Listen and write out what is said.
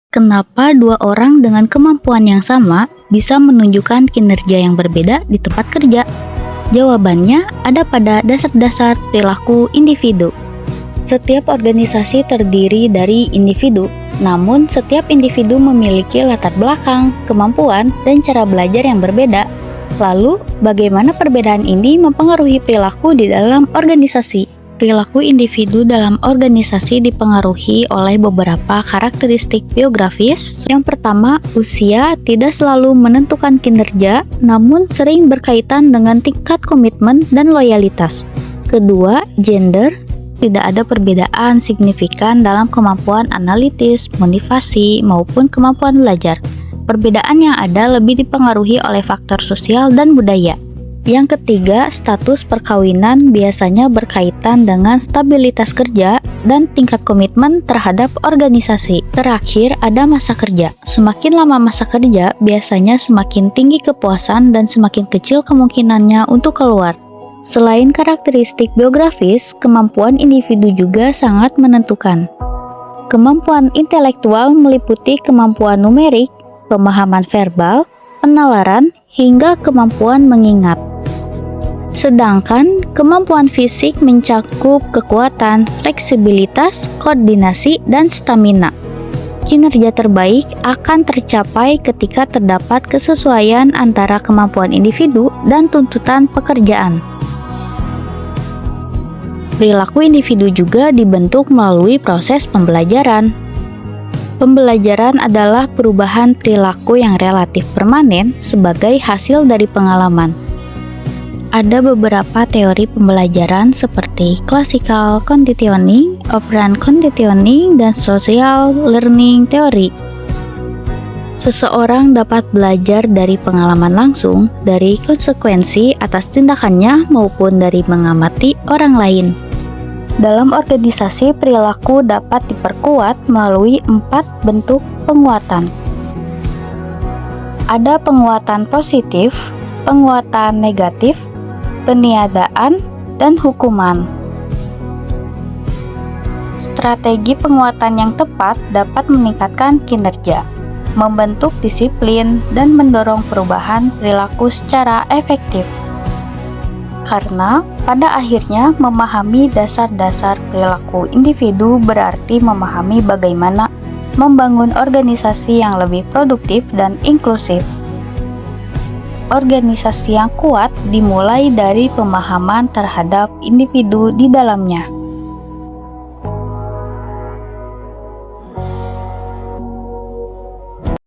Kenapa dua orang dengan kemampuan yang sama bisa menunjukkan kinerja yang berbeda di tempat kerja? Jawabannya ada pada dasar-dasar perilaku individu. Setiap organisasi terdiri dari individu, namun setiap individu memiliki latar belakang, kemampuan, dan cara belajar yang berbeda. Lalu, bagaimana perbedaan ini mempengaruhi perilaku di dalam organisasi? Perilaku individu dalam organisasi dipengaruhi oleh beberapa karakteristik biografis. Yang pertama, usia tidak selalu menentukan kinerja, namun sering berkaitan dengan tingkat komitmen dan loyalitas. Kedua, gender. Tidak ada perbedaan signifikan dalam kemampuan analitis, motivasi, maupun kemampuan belajar. Perbedaan yang ada lebih dipengaruhi oleh faktor sosial dan budaya. Yang ketiga, status perkawinan biasanya berkaitan dengan stabilitas kerja dan tingkat komitmen terhadap organisasi. Terakhir, ada masa kerja. Semakin lama masa kerja, biasanya semakin tinggi kepuasan dan semakin kecil kemungkinannya untuk keluar. Selain karakteristik biografis, kemampuan individu juga sangat menentukan. Kemampuan intelektual meliputi kemampuan numerik, pemahaman verbal, penalaran, hingga kemampuan mengingat. Sedangkan kemampuan fisik mencakup kekuatan, fleksibilitas, koordinasi, dan stamina. Kinerja terbaik akan tercapai ketika terdapat kesesuaian antara kemampuan individu dan tuntutan pekerjaan. Perilaku individu juga dibentuk melalui proses pembelajaran. Pembelajaran adalah perubahan perilaku yang relatif permanen sebagai hasil dari pengalaman. Ada beberapa teori pembelajaran seperti classical conditioning, operant conditioning, dan social learning theory. Seseorang dapat belajar dari pengalaman langsung, dari konsekuensi atas tindakannya, maupun dari mengamati orang lain. Dalam organisasi, perilaku dapat diperkuat melalui 4 bentuk penguatan. Ada penguatan positif, penguatan negatif, peniadaan, dan hukuman. Strategi penguatan yang tepat dapat meningkatkan kinerja, membentuk disiplin, dan mendorong perubahan perilaku secara efektif. Karena pada akhirnya memahami dasar-dasar perilaku individu berarti memahami bagaimana membangun organisasi yang lebih produktif dan inklusif. Organisasi yang kuat dimulai dari pemahaman terhadap individu di dalamnya.